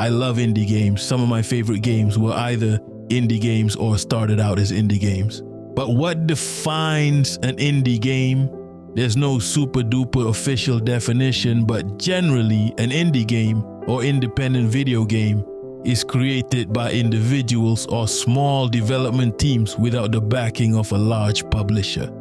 I love indie games. Some of my favorite games were either indie games or started out as indie games. But what defines an indie game? There's no super duper official definition, but generally an indie game or independent video game is created by individuals or small development teams without the backing of a large publisher.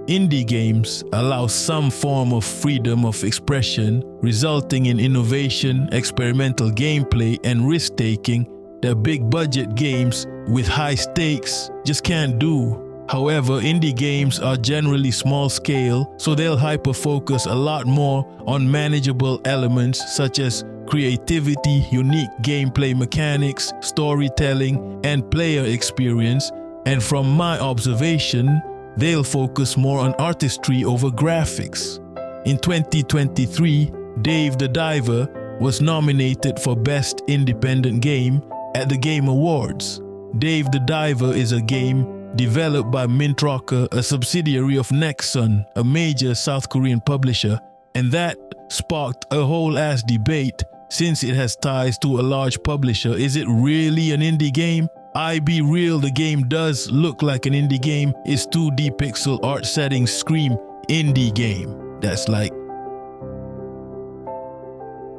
Indie games allow some form of freedom of expression, resulting in innovation, experimental gameplay, and risk-taking that big budget games with high stakes just can't do. However, indie games are generally small scale, so they'll hyper-focus a lot more on manageable elements such as creativity, unique gameplay mechanics, storytelling, and player experience. And from my observation, they'll focus more on artistry over graphics. In 2023, Dave the Diver was nominated for Best Independent Game at the Game Awards. Dave the Diver is a game developed by MINTROCKER, a subsidiary of Nexon, a major South Korean publisher, and that sparked a whole ass debate since it has ties to a large publisher. Is it really an indie game? I be real, the game does look like an indie game. Its 2D pixel art settings scream indie game. That's like...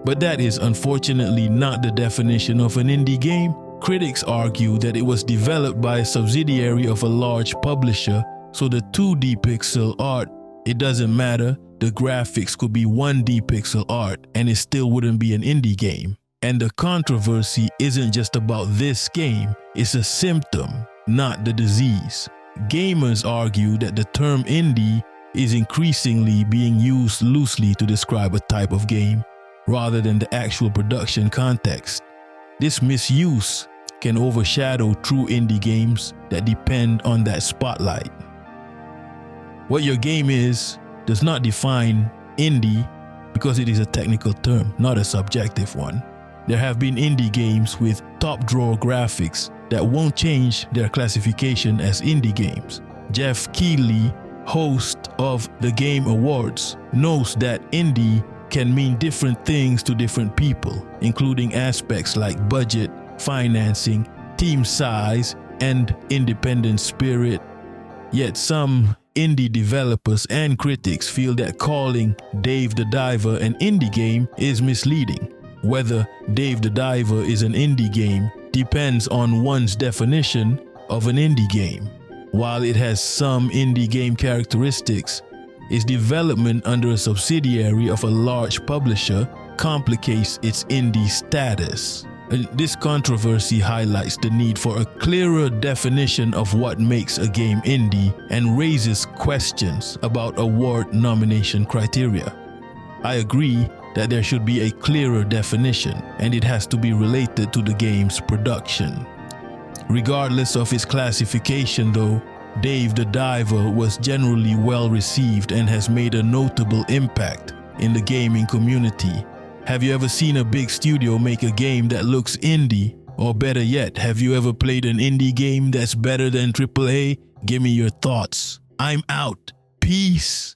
But that is unfortunately not the definition of an indie game. Critics argue that it was developed by a subsidiary of a large publisher, so the 2D pixel art, it doesn't matter. The graphics could be 1D pixel art and it still wouldn't be an indie game. And the controversy isn't just about this game, it's a symptom, not the disease. Gamers argue that the term indie is increasingly being used loosely to describe a type of game, rather than the actual production context. This misuse can overshadow true indie games that depend on that spotlight. What your game is does not define indie because it is a technical term, not a subjective one. There have been indie games with top-drawer graphics that won't change their classification as indie games. Jeff Keighley, host of the Game Awards, knows that indie can mean different things to different people, including aspects like budget, financing, team size, and independent spirit. Yet some indie developers and critics feel that calling Dave the Diver an indie game is misleading. Whether Dave the Diver is an indie game depends on one's definition of an indie game. While it has some indie game characteristics, its development under a subsidiary of a large publisher complicates its indie status. This controversy highlights the need for a clearer definition of what makes a game indie and raises questions about award nomination criteria. I agree that there should be a clearer definition, and it has to be related to the game's production. Regardless of its classification though, Dave the Diver was generally well received and has made a notable impact in the gaming community. Have you ever seen a big studio make a game that looks indie? Or better yet, have you ever played an indie game that's better than AAA? Give me your thoughts. I'm out. Peace.